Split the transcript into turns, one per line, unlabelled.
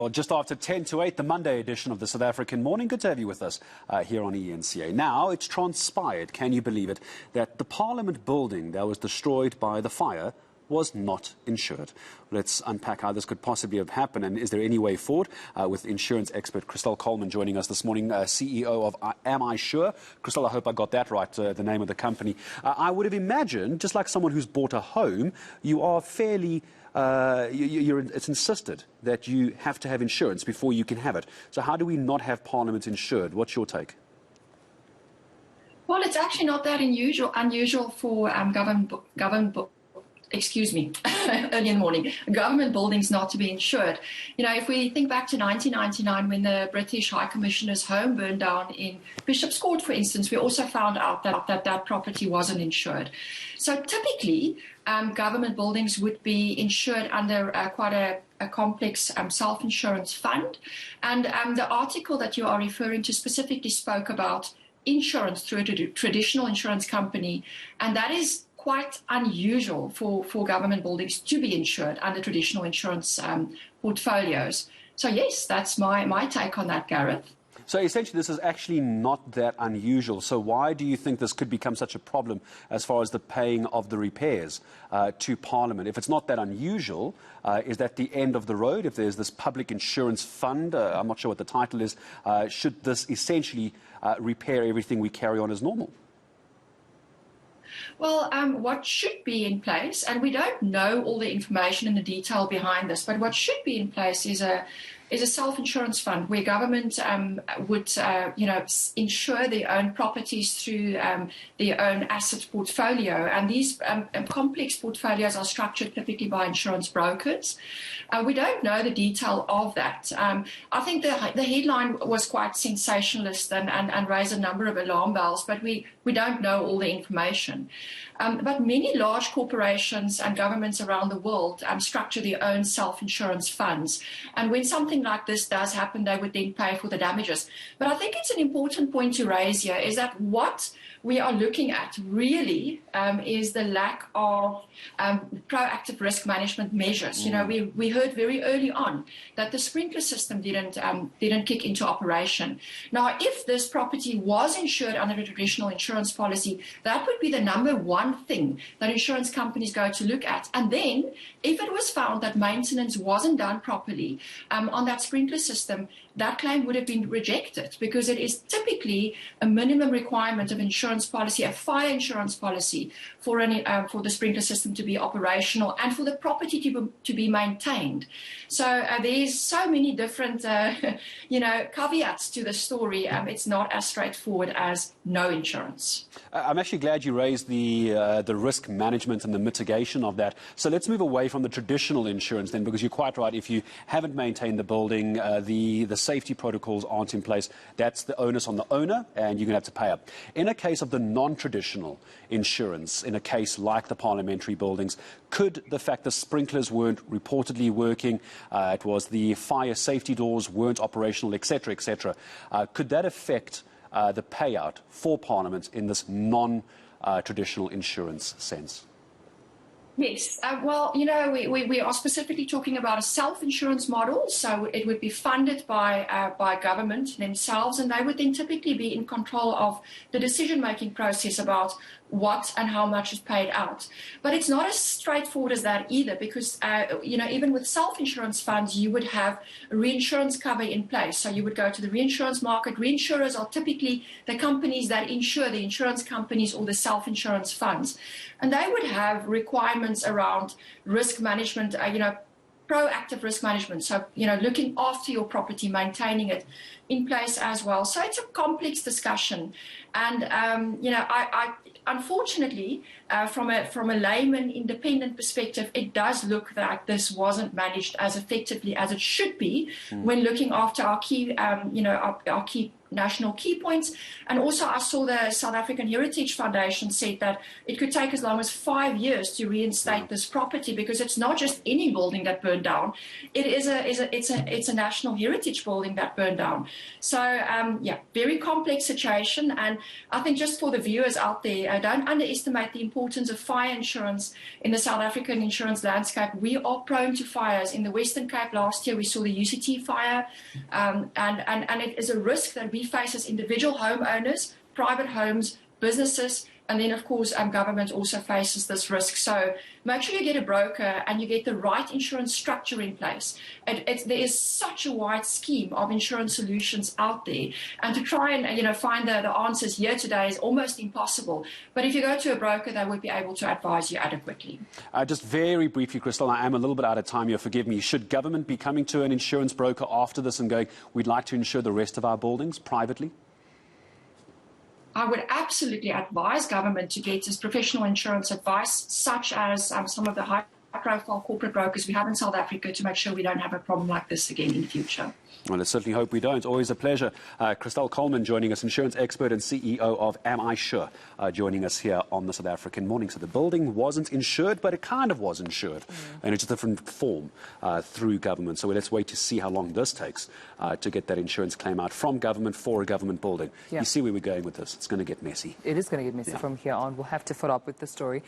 Well, just after 10 to 8, the Monday edition of the South African Morning. Good to have you with us here on eNCA. Now, it's transpired, can you believe it, that the Parliament building that was destroyed by the fire was not insured. Let's unpack how this could possibly have happened and is there any way forward with insurance expert Christelle Colman joining us this morning, CEO of Am I Sure? Christelle, I hope I got that right, the name of the company. I would have imagined, just like someone who's bought a home, you are fairly... it's insisted that you have to have insurance before you can have it. So how do we not have Parliament insured? What's your take?
Well, it's actually not that unusual for early in the morning, government buildings not to be insured. You know, if we think back to 1999 when the British High Commissioner's home burned down in Bishop's Court, for instance, we also found out that property wasn't insured. So typically, government buildings would be insured under quite a complex self-insurance fund. And the article that you are referring to specifically spoke about insurance through a traditional insurance company, and that is quite unusual for government buildings to be insured under traditional insurance portfolios. So yes, that's my take on that, Gareth.
So essentially this is actually not that unusual. So why do you think this could become such a problem as far as the paying of the repairs to Parliament? If it's not that unusual, is that the end of the road? If there's this public insurance fund, I'm not sure what the title is, should this essentially repair everything we carry on as normal?
Well, what should be in place, and we don't know all the information and the detail behind this, but what should be in place is a self-insurance fund where government would, insure their own properties through their own asset portfolio. And these complex portfolios are structured typically by insurance brokers. We don't know the detail of that. I think the headline was quite sensationalist and raised a number of alarm bells, but we don't know all the information. But many large corporations and governments around the world structure their own self-insurance funds. And when something like this does happen, they would then pay for the damages. But I think it's an important point to raise here is that what we are looking at really is the lack of proactive risk management measures. You know, we heard very early on that the sprinkler system didn't kick into operation. Now, if this property was insured under a traditional insurance policy, that would be the number one thing that insurance companies go to look at. And then if it was found that maintenance wasn't done properly on that sprinkler system, that claim would have been rejected because it is typically a minimum requirement of insurance policy, a fire insurance policy for the sprinkler system to be operational and for the property to be maintained. So there's so many different caveats to the story. It's not as straightforward as no insurance.
I'm actually glad you raised the risk management and the mitigation of that. So let's move away from the traditional insurance then, because you're quite right. If you haven't maintained the building, the safety protocols aren't in place, that's the onus on the owner and you're going to have to pay up. In a case of the non-traditional insurance, in a case like the parliamentary buildings, could the fact the sprinklers weren't reportedly working, it was the fire safety doors weren't operational, etc., etc., could that affect the payout for Parliament in this non-traditional insurance sense?
Yes. Well, you know, we are specifically talking about a self-insurance model. So it would be funded by government themselves, and they would then typically be in control of the decision-making process about what and how much is paid out. But it's not as straightforward as that either, because, even with self-insurance funds, you would have reinsurance cover in place. So you would go to the reinsurance market. Reinsurers are typically the companies that insure the insurance companies or the self-insurance funds. And they would have requirements around risk management, proactive risk management. So, looking after your property, maintaining it in place as well. So it's a complex discussion. And, I unfortunately, from a layman independent perspective, it does look like this wasn't managed as effectively as it should be when looking after our key, our key national key points. And also I saw the South African Heritage Foundation said that it could take as long as 5 years to reinstate this property, because it's not just any building that burned down. It's a national heritage building that burned down. So yeah, very complex situation. And I think just for the viewers out there, don't underestimate the importance of fire insurance in the South African insurance landscape. We are prone to fires. In the Western Cape last year, we saw the UCT fire, and it is a risk that we face as individual homeowners, private homes, businesses, and then, of course, government also faces this risk. So make sure you get a broker and you get the right insurance structure in place. There is such a wide scheme of insurance solutions out there. And to try and find the answers here today is almost impossible. But if you go to a broker, they would be able to advise you adequately.
Just very briefly, Christelle, I am a little bit out of time here, forgive me. Should government be coming to an insurance broker after this and going, we'd like to insure the rest of our buildings privately?
I would absolutely advise government to get this professional insurance advice, such as some of the high-profile corporate brokers we have in South Africa, to make sure we don't have a problem like this again in the future.
Well, let's certainly hope we don't. Always a pleasure. Christelle Colman joining us, insurance expert and CEO of Am I Sure, joining us here on the South African Morning. So the building wasn't insured, but it kind of was insured, and it's a different form through government. So let's wait to see how long this takes to get that insurance claim out from government for a government building. Yeah. You see where we're going with this. It's going to get messy.
It is going to get messy from here on. We'll have to follow up with the story.